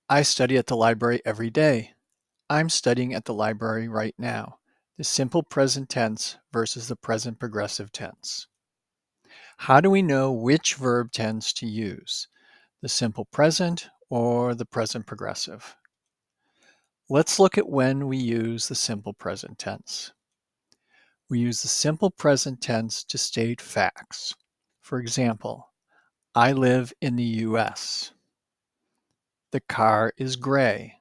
I study at the library every day. I'm studying at the library right now. The simple present tense versus the present progressive tense. How do we know which verb tense to use? The simple present or the present progressive? Let's look at when we use the simple present tense. We use the simple present tense to state facts. For example, I live in the US. The car is gray.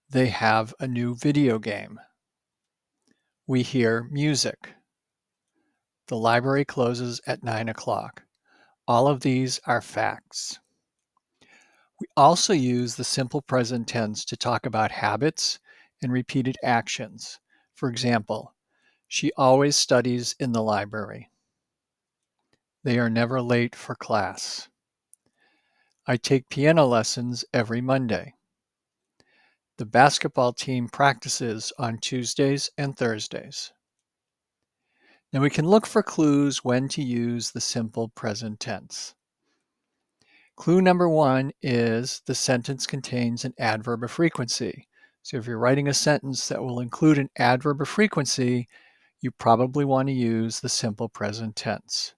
They have a new video game. We hear music. The library closes at 9 o'clock. All of these are facts. We also use the simple present tense to talk about habits and repeated actions. For example, she always studies in the library. They are never late for class. I take piano lessons every Monday. The basketball team practices on Tuesdays and Thursdays. Now we can look for clues when to use the simple present tense. Clue number one is the sentence contains an adverb of frequency. So if you're writing a sentence that will include an adverb of frequency, you probably want to use the simple present tense.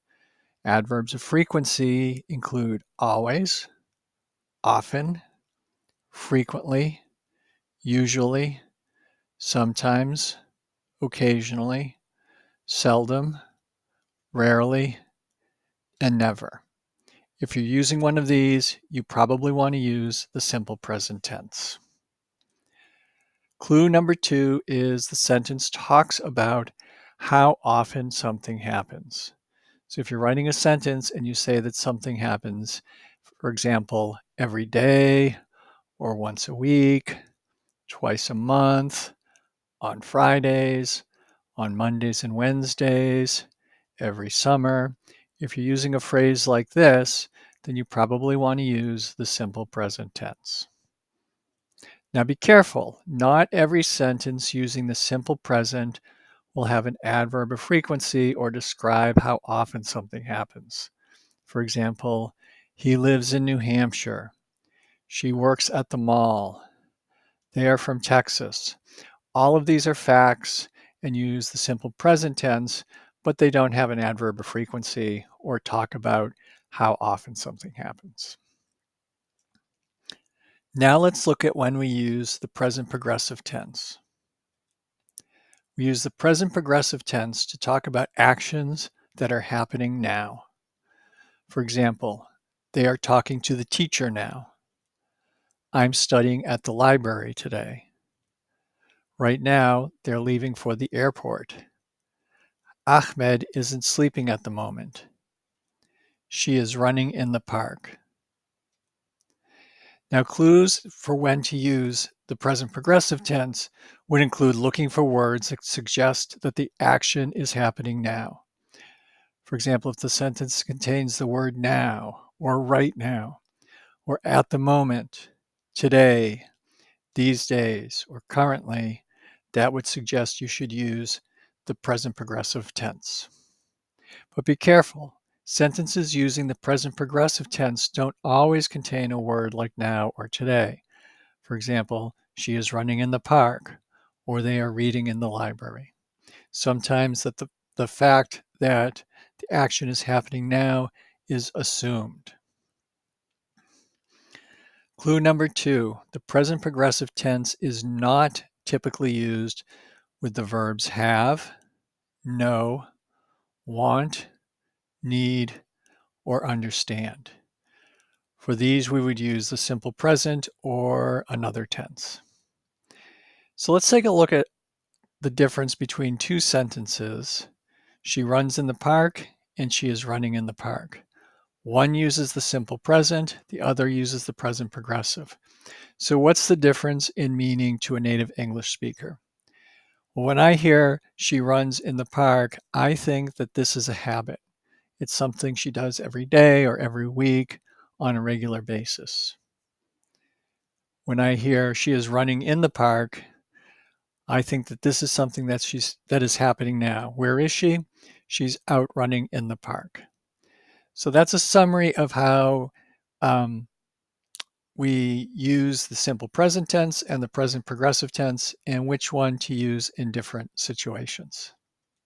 Adverbs of frequency include always, often, frequently, usually, sometimes, occasionally, seldom, rarely, and never. If you're using one of these, you probably want to use the simple present tense. Clue number two is the sentence talks about how often something happens. So if you're writing a sentence and you say that something happens, for example, every day or once a week, twice a month, on Fridays, on Mondays and Wednesdays, every summer. If you're using a phrase like this, then you probably want to use the simple present tense. Now be careful, not every sentence using the simple present will have an adverb of frequency or describe how often something happens. For example, he lives in New Hampshire. She works at the mall. They are from Texas. All of these are facts and use the simple present tense, but they don't have an adverb of frequency or talk about how often something happens. Now let's look at when we use the present progressive tense. We use the present progressive tense to talk about actions that are happening now. For example, they are talking to the teacher now. I'm studying at the library today. Right now, they're leaving for the airport. Ahmed isn't sleeping at the moment. She is running in the park. Now, clues for when to use the present progressive tense would include looking for words that suggest that the action is happening now. For example, if the sentence contains the word now, or right now, or at the moment, today, these days, or currently, that would suggest you should use the present progressive tense. But be careful. Sentences using the present progressive tense don't always contain a word like now or today. For example, she is running in the park, or they are reading in the library. Sometimes the fact that the action is happening now is assumed. Clue number two, the present progressive tense is not typically used with the verbs have, know, want, need, or understand. For these, we would use the simple present or another tense. So let's take a look at the difference between two sentences. She runs in the park and she is running in the park. One uses the simple present, the other uses the present progressive. So what's the difference in meaning to a native English speaker? Well, when I hear she runs in the park, I think that this is a habit. It's something she does every day or every week on a regular basis. When I hear she is running in the park, I think that this is something that is happening now. Where is she? She's out running in the park. So that's a summary of how we use the simple present tense and the present progressive tense, and which one to use in different situations.